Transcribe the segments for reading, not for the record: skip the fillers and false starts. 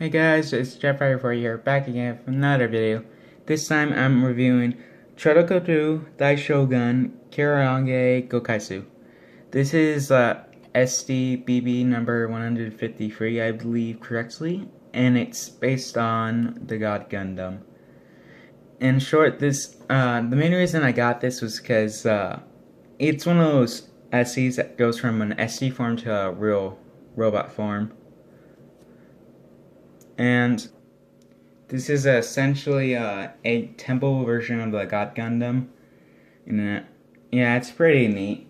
Hey guys, it's Jeff here, back again from another video. This time I'm reviewing Choukidou Daishougun Kirahagane Gokusai. This is SDBB number 153, I believe correctly, and it's based on the God Gundam. In short, the main reason I got this was because it's one of those SDs that goes from an SD form to a real robot form. And this is essentially a temple version of the God Gundam. And yeah, it's pretty neat.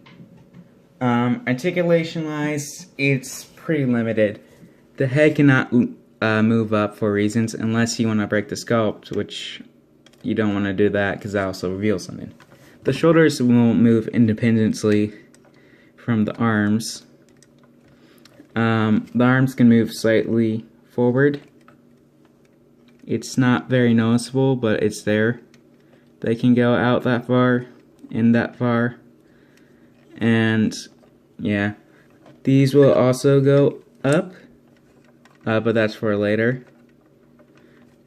Articulation-wise, it's pretty limited. The head cannot move up for reasons unless you want to break the sculpt, which you don't want to do that because that also reveals something. The shoulders will move independently from the arms. The arms can move slightly forward. It's not very noticeable, but it's there. They can go out that far, in that far, and yeah. These will also go up, but that's for later.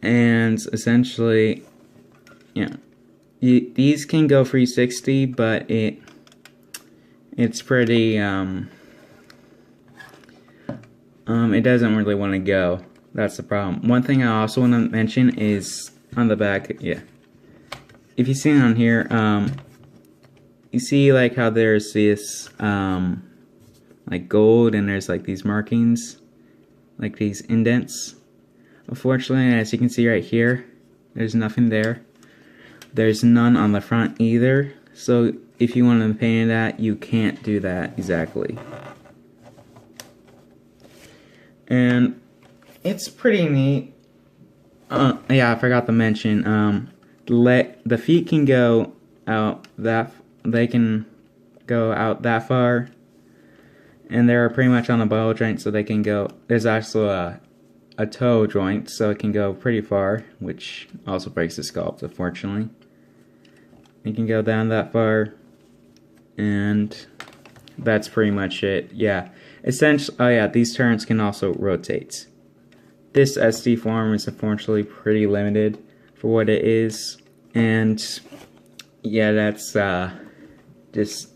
And essentially, yeah, these can go 360, but it's pretty, it doesn't really want to go. That's the problem. One thing I also want to mention is on the back, yeah. If you see it on here, you see like how there's this like gold and there's like these markings, like these indents. Unfortunately, as you can see right here, there's nothing there. There's none on the front either. So if you want to paint that, you can't do that exactly. And it's pretty neat. Yeah, I forgot to mention. The feet can go out that. They can go out that far, and they're pretty much on a ball joint, so they can go. There's also a toe joint, so it can go pretty far, which also breaks the sculpt, unfortunately. It can go down that far, and that's pretty much it. Yeah, essentially. Oh yeah, these turns can also rotate. This SD form is unfortunately pretty limited for what it is, and yeah, that's just,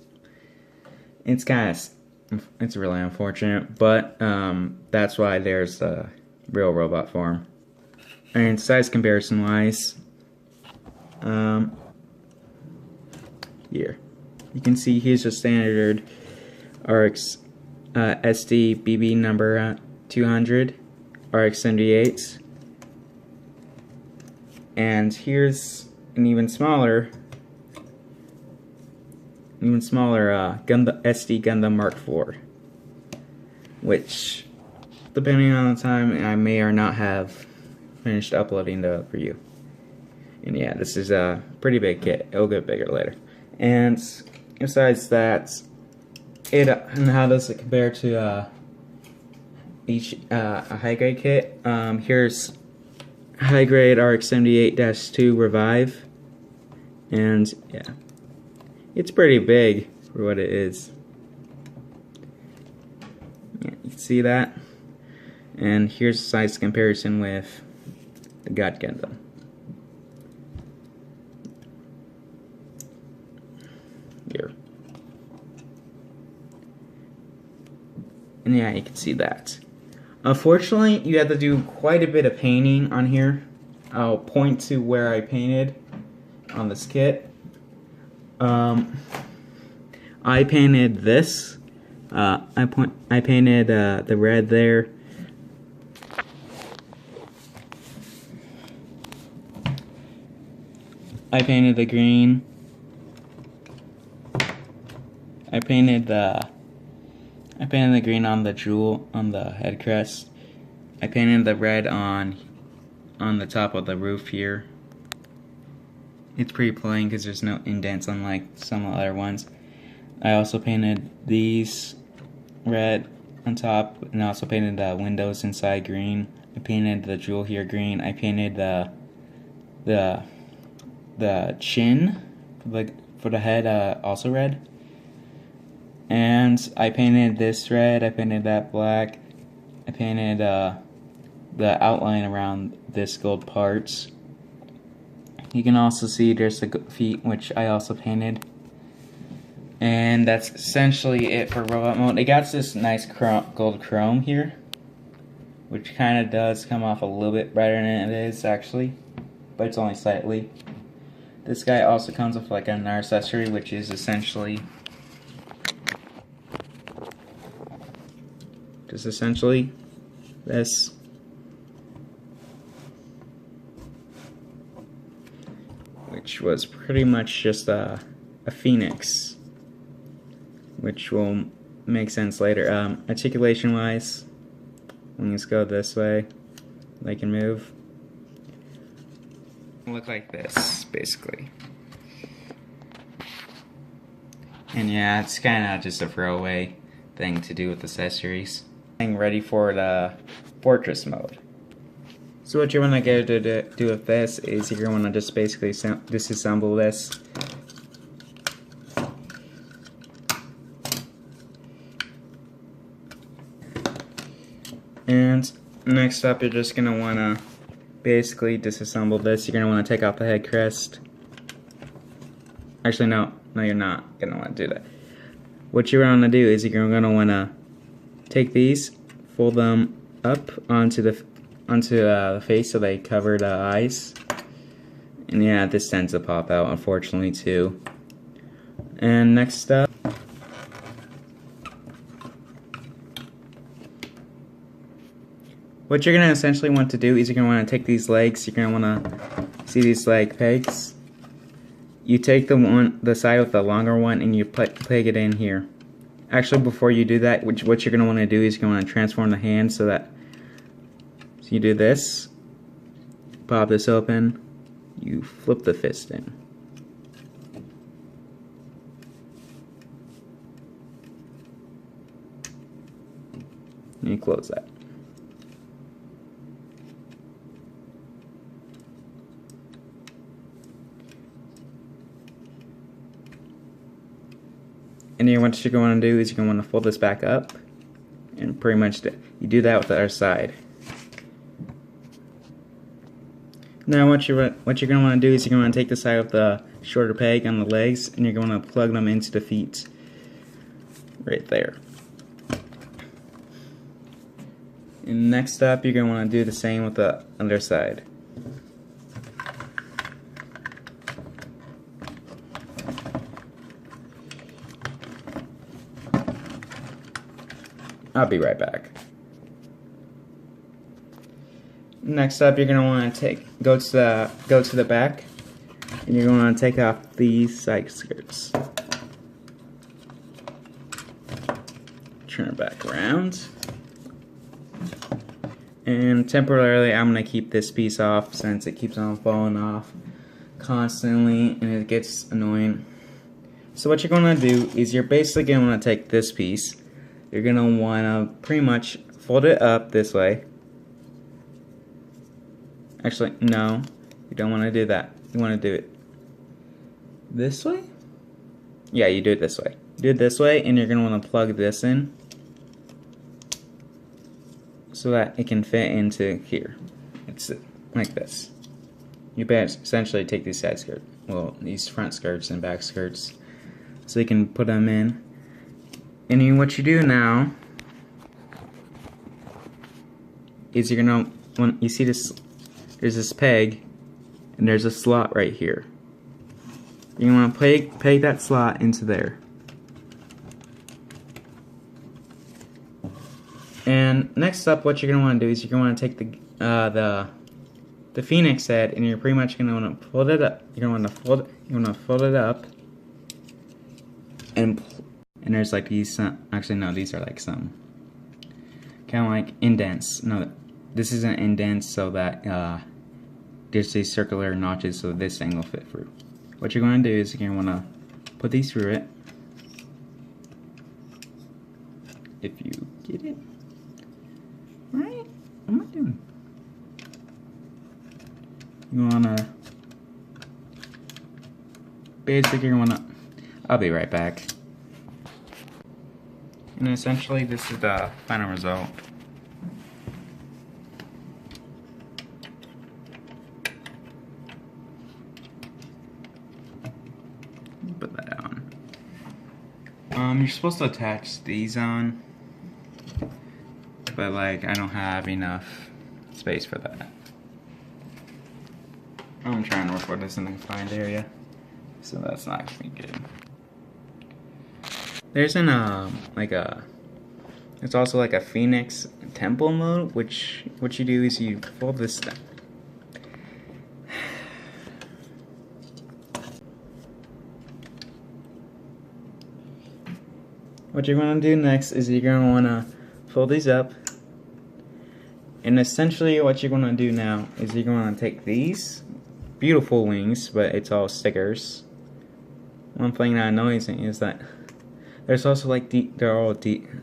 it's really unfortunate, but that's why there's a real robot form. And size comparison wise, here you can see here's a standard RX SD BB number 200. RX-78, and here's an even smaller SD Gundam Mark IV, which, depending on the time, I may or not have finished uploading the review. And yeah, this is a pretty big kit. It'll get bigger later. And besides that, and how does it compare to a high-grade kit? Here's high-grade RX-78-2 Revive, and yeah, it's pretty big for what it is. Yeah, you can see that. And here's a size comparison with the God Gundam. Here. And yeah, you can see that. Unfortunately, you have to do quite a bit of painting on here. I'll point to where I painted on this kit. I painted this. I painted the red there. I painted the green. I painted the green on the jewel on the head crest. I painted the red on the top of the roof here. It's pretty plain because there's no indents unlike some of the other ones. I also painted these red on top, and I also painted the windows inside green. I painted the jewel here green. I painted the chin for the head also red. And I painted this red, I painted that black, I painted the outline around this gold parts. You can also see there's the feet, which I also painted. And that's essentially it for robot mode. It got this nice gold chrome here, which kind of does come off a little bit brighter than it is actually, but it's only slightly. This guy also comes with like an accessory, which is essentially this. Which was pretty much just a phoenix, which will make sense later. Articulation wise, when you just go this way, they can move. Look like this, basically. And yeah, it's kind of just a throwaway thing to do with accessories. Getting ready for the fortress mode. So what you want to go to do with this is you're going to just basically disassemble this. And next up, you're just going to want to basically disassemble this. You're going to want to take off the head crest. Actually, no, you're not going to want to do that. What you're going to do is you're going to want to take these, fold them up onto the face so they cover the eyes. And yeah, this tends to pop out, unfortunately, too. And next up, what you're going to essentially want to do is you're going to want to take these legs. You're going to want to see these leg pegs. You take the side with the longer one and you peg it in here. Actually, before you do that, what you're going to want to do is you're going to want to transform the hand so that you do this, pop this open, you flip the fist in. And you close that. And then what you're going to do is you're going to want to fold this back up, and pretty much you do that with the other side. Now what you're going to want to do is you're going to take the side of the shorter peg on the legs and you're going to plug them into the feet right there. And next up, you're going to want to do the same with the other side. I'll be right back. Next up, you're going to want to go to the back, and you're going to take off these side skirts. Turn it back around. And temporarily, I'm going to keep this piece off since it keeps on falling off constantly, and it gets annoying. So what you're going to do is you're basically going to want to take this piece. You're going to want to pretty much fold it up this way. Actually, no, you don't want to do that. You want to do it this way? Yeah, you do it this way. Do it this way, and you're going to want to plug this in so that it can fit into here. It's like this. You essentially take these side skirts, well, these front skirts and back skirts, so you can put them in. And then what you do now is you're going to, when you see this, there's this peg, and there's a slot right here. You want to peg that slot into there. And next up, what you're going to want to do is you're going to want to take the phoenix head, and you're pretty much going to want to fold it up. You're going to want to fold it up, and there's like these. Actually, no, these are like some kind of like indents. No, this isn't indents, so that there's these circular notches, so this thing will fit through. What you're going to do is you're going to want to put these through it. If you get it right, what am I doing? You want to basically you want to. I'll be right back. And essentially, this is the final result. You're supposed to attach these on, but like I don't have enough space for that. I'm trying to record this in a confined area, so that's not actually good. There's it's also like a Phoenix Temple mode, which what you do is you fold this down. What you're going to do next is you're going to want to fold these up, and essentially what you're going to do now is you're going to take these beautiful wings, but it's all stickers. One thing that annoys me is that there's also like the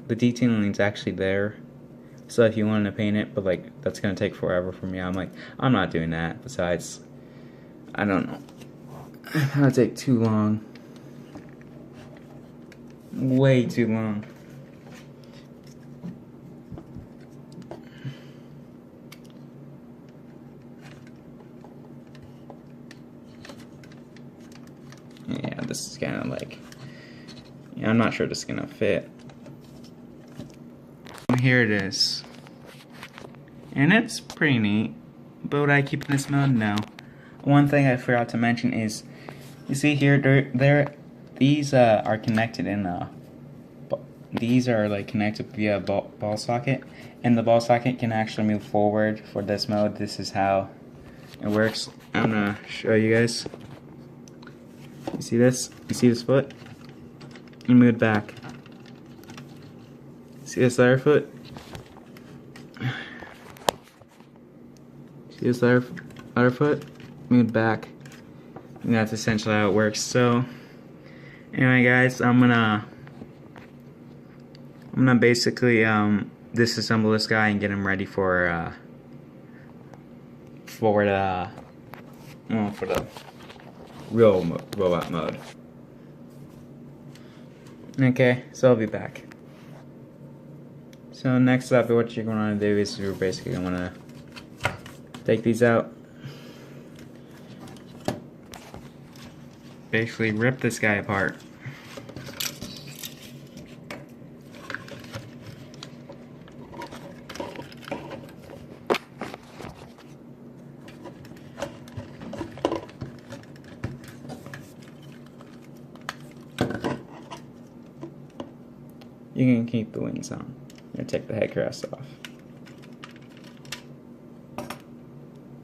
detailing is actually there, so if you wanted to paint it, but like that's gonna take forever for me. I'm like, I'm not doing that. Besides, I don't know, that'll take too long, way too long. Yeah, this is kind of like, yeah, I'm not sure this is gonna fit. Here it is, and it's pretty neat. But would I keep in this mode? No. One thing I forgot to mention is, you see here, these are connected in these are like connected via ball socket, and the ball socket can actually move forward for this mode. This is how it works. I'm gonna show you guys. You see this? You see this foot? You move it back. See this other foot? See this other foot? Move it back. And that's essentially how it works. So, anyway, guys, I'm gonna basically disassemble this guy and get him ready for the real robot mode. Okay, so I'll be back. So next up, what you're going to do is you're basically going to take these out. Basically rip this guy apart. You can keep the wings on. You're gonna take the headrest off.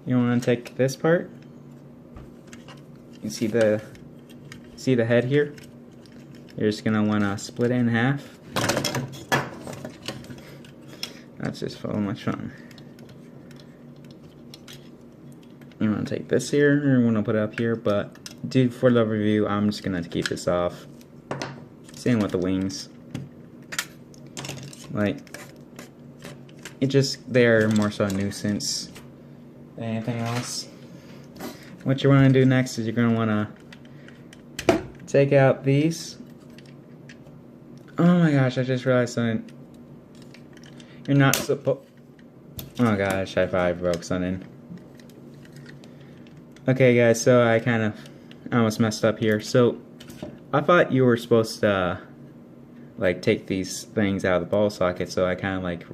You want to take this part. You see the head here? You're just gonna want to split it in half. That's just so much fun. You want to take this here, or you want to put it up here, but for the review, I'm just gonna keep this off. Same with the wings. Like, they're more so a nuisance than anything else. What you want to do next is you're going to want to take out these. Oh my gosh, I just realized something. You're not supposed... Oh gosh, I probably broke something. Okay guys, so I almost messed up here. So, I thought you were supposed to like take these things out of the ball socket, so I kind of like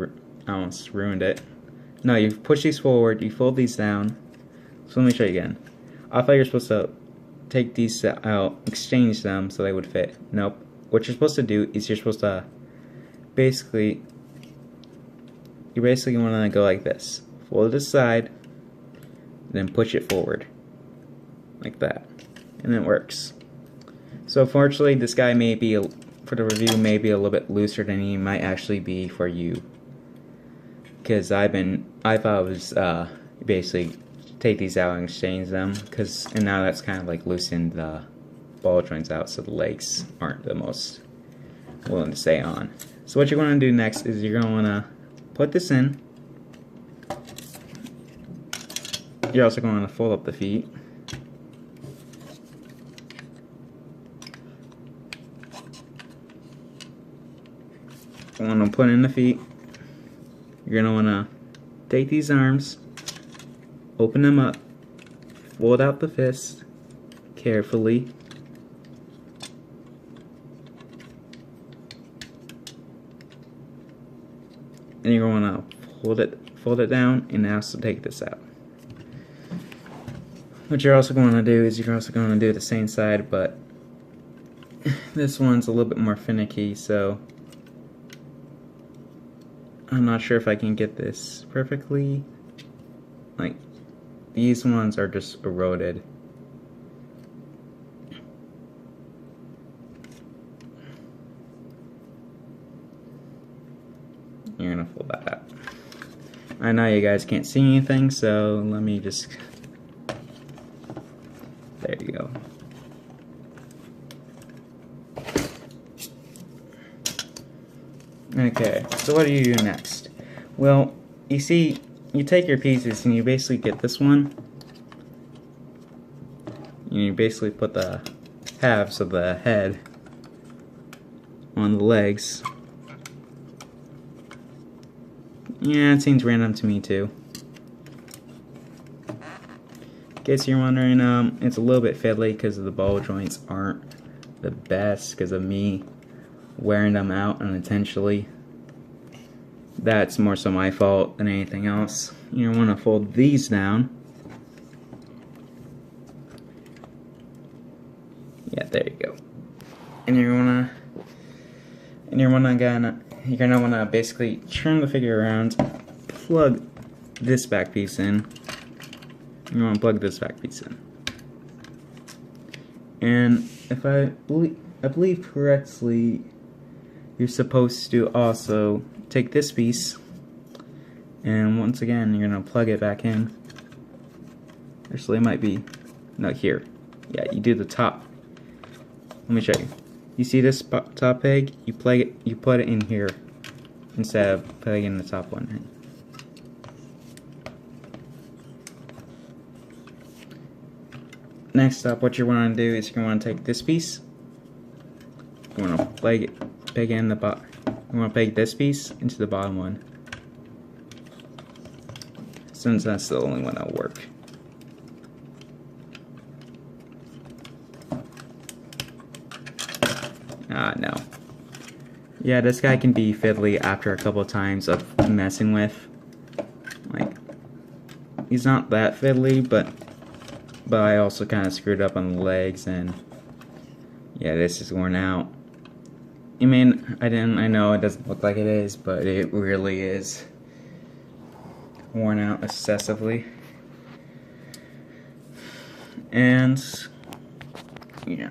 almost ruined it. No, you push these forward, you fold these down. So let me show you again. I thought you were supposed to take these out, exchange them so they would fit. Nope. What you're supposed to do is you're supposed to basically want to go like this. Fold it aside, then push it forward. Like that. And it works. So fortunately, this guy may be, for the review, may be a little bit looser than he might actually be for you. Because I thought it was basically take these out and exchange them. And now that's kind of like loosened the ball joints out, so the legs aren't the most willing to stay on. So what you're going to do next is you're going to want to put this in. You're also going to fold up the feet. You want to put in the feet. You're going to want to take these arms, open them up, fold out the fist carefully. and you're going to fold it down, and also take this out. What you're also going to do is you're also going to do the same side, but this one's a little bit more finicky, so I'm not sure if I can get this perfectly. Like, these ones are just eroded. You're gonna fold that out. I know you guys can't see anything, so let me just... There you go. Okay, so what do you do next? Well, you see, you take your pieces and you basically get this one. And you basically put the halves of the head on the legs. Yeah, it seems random to me too. In case you're wondering, it's a little bit fiddly because the ball joints aren't the best because of me wearing them out unintentionally. That's more so my fault than anything else. You want to fold these down. Yeah, there you go. And you're gonna wanna basically turn the figure around, plug this back piece in. You want to plug this back piece in. And if I believe correctly, you're supposed to also take this piece, and once again, you're going to plug it back in. Actually, it might be, no, here. Yeah, you do the top. Let me show you. You see this top peg? You put it in here instead of putting in the top one. Next up, what you want to do is you want to take this piece. You want to peg in the bottom. You want to peg this piece into the bottom one, since that's the only one that'll work. No. Yeah, this guy can be fiddly after a couple of times of messing with. Like, he's not that fiddly, but I also kind of screwed up on the legs, and yeah, this is worn out. I mean, I know it doesn't look like it is, but it really is worn out excessively. And yeah,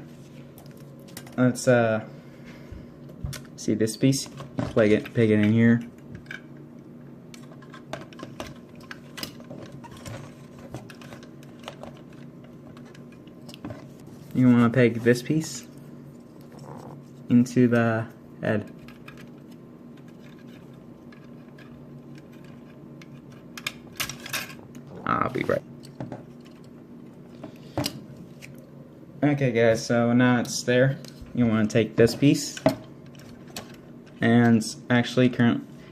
let's see this piece. Peg it in here. You want to peg this piece into the head. I'll be right. Okay guys, so now it's there. You want to take this piece, and actually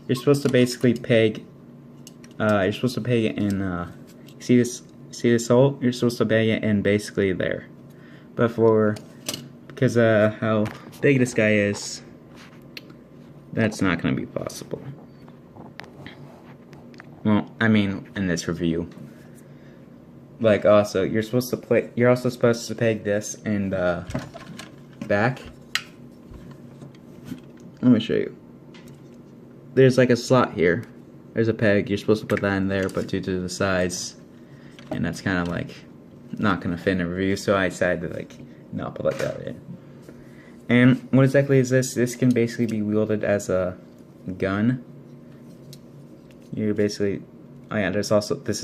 you're supposed to basically peg, you're supposed to peg it in, see this hole? You're supposed to peg it in basically there. But because how big this guy is, that's not going to be possible. Well, I mean, in this review. Like, also, you're also supposed to peg this in the back. Let me show you. There's like a slot here. There's a peg. You're supposed to put that in there, but due to the size, and that's kind of like not gonna fit in a review, so I decided to like not put that in. And what exactly is this? This can basically be wielded as a gun. You basically, oh yeah, this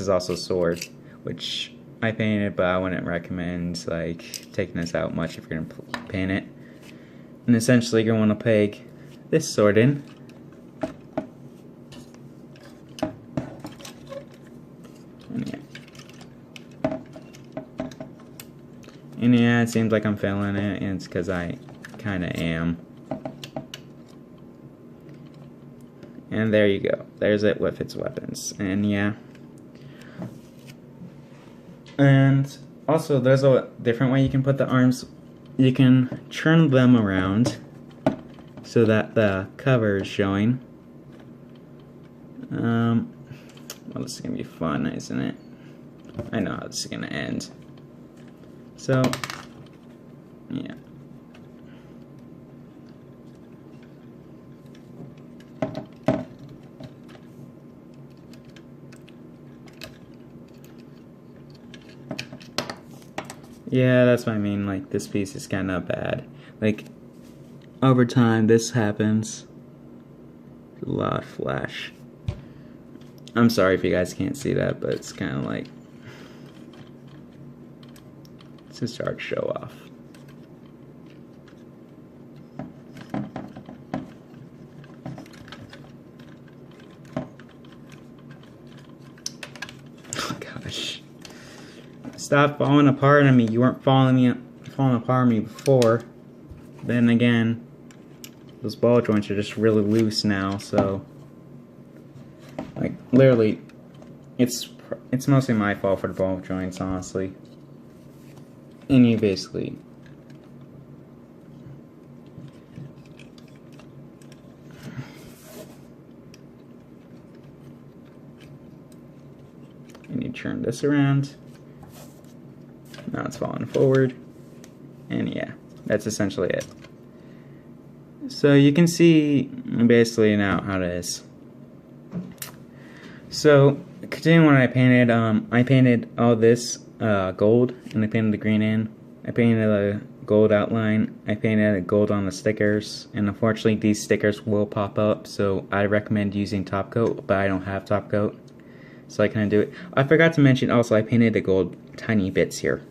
is also a sword, which I painted, but I wouldn't recommend like taking this out much if you're gonna paint it. And essentially, you're gonna peg this sword in. And yeah, it seems like I'm failing it, and it's because I kind of am. And there you go. There's it with its weapons. And yeah. And also, there's a different way you can put the arms. You can turn them around so that the cover is showing. Well, this is gonna be fun, isn't it? I know how this is gonna end. So, yeah. Yeah, that's what I mean, like, this piece is kinda bad. Like, over time, this happens. A lot of flash. I'm sorry if you guys can't see that, but it's kinda like... It's just hard to show off. Oh gosh. Stop falling apart on me. You weren't falling apart on me before. Then again, those ball joints are just really loose now, so like literally it's mostly my fault for the ball joints, honestly. And you basically turn this around. Now it's falling forward. And yeah, that's essentially it. So you can see basically now how it is. So continuing what I painted all this gold, and I painted the green in. I painted a gold outline. I painted a gold on the stickers, and unfortunately these stickers will pop up, so I recommend using top coat, but I don't have top coat, so I couldn't do it. I forgot to mention also I painted the gold tiny bits here.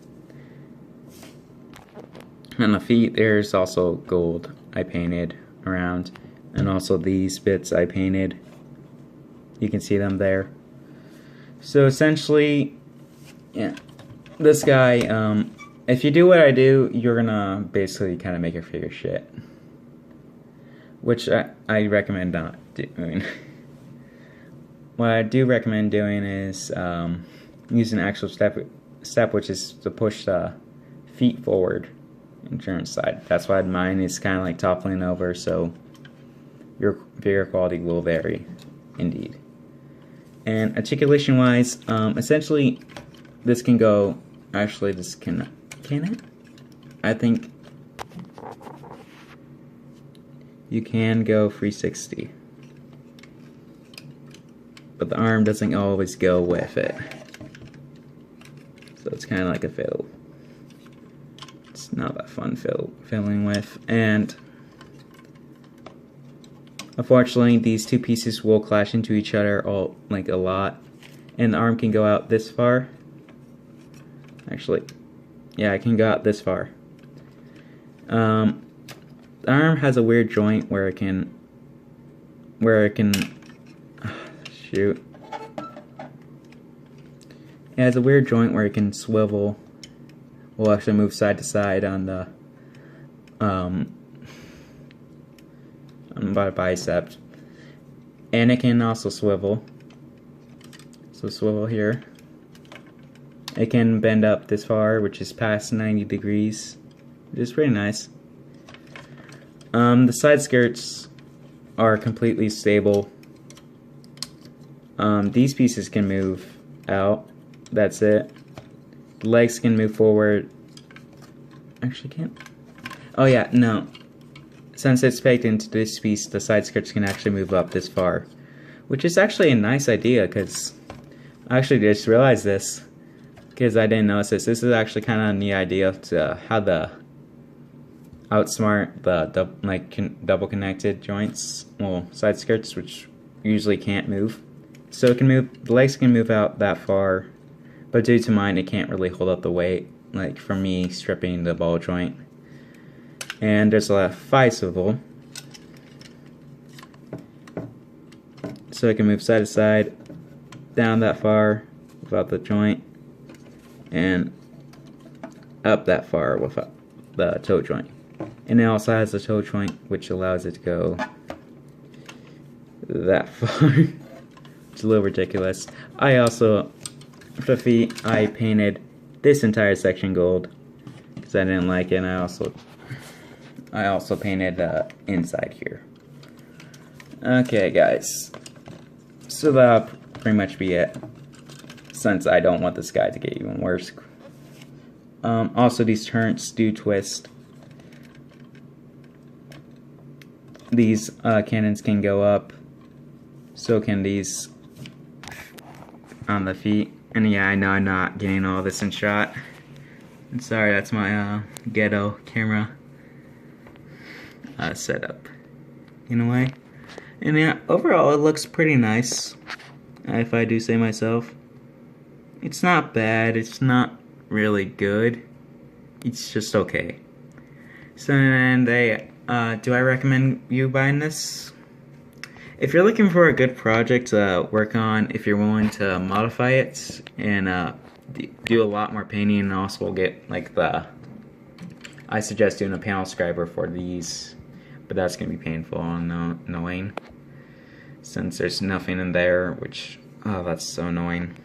On the feet there's also gold I painted around, and also these bits I painted. You can see them there. So essentially, yeah, this guy, if you do what I do, you're gonna basically kind of make it for your shit, which I recommend not doing. What I do recommend doing is using an actual step, which is to push the feet forward and turn inside. That's why mine is kind of like toppling over, so your figure quality will vary, indeed. And articulation wise, essentially this can go, actually this can it? I think you can go 360, but the arm doesn't always go with it, so it's kind of like a fiddle. It's not that fun fiddling with, and unfortunately these two pieces will clash into each other a lot, and the arm can go out this far. Actually, yeah, it can go out this far. The arm has a weird joint where it can shoot. It has a weird joint where it can swivel. Will actually move side to side on the bicep, and it can also swivel. So swivel here. It can bend up this far, which is past 90 degrees, which is pretty nice. The side skirts are completely stable. These pieces can move out. That's it. The legs can move forward. Actually can't. Oh yeah, no. Since it's pegged into this piece, the side skirts can actually move up this far, which is actually a nice idea, because I actually just realized this, because I didn't notice this. This is actually kind of a neat idea to how the outsmart the double connected joints, well, side skirts, which usually can't move. So it can move, the legs can move out that far, but due to mine, it can't really hold up the weight, like from me stripping the ball joint. And there's a thigh swivel, so it can move side to side, down that far without the joint, and up that far without the toe joint. And it also has a toe joint which allows it to go that far. It's a little ridiculous. I also, for the feet, I painted this entire section gold because I didn't like it, and I also painted the inside here. Okay guys, So that'll pretty much be it, since I don't want this guy to get even worse. Also, these turrets do twist. These cannons can go up, so can these on the feet. And yeah, I know I'm not getting all this in shot. I'm sorry, that's my ghetto camera setup in a way. And yeah, overall it looks pretty nice, if I do say myself. It's not bad, it's not really good, it's just okay. So then do I recommend you buying this? If you're looking for a good project to work on, if you're willing to modify it and do a lot more painting, and also get like I suggest doing a panel scriber for these, but that's gonna be painful and annoying since there's nothing in there, which, oh, that's so annoying.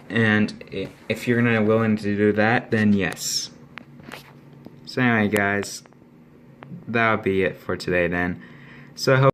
And if you're willing to do that, then yes. So anyway, guys, that would be it for today then. So I hope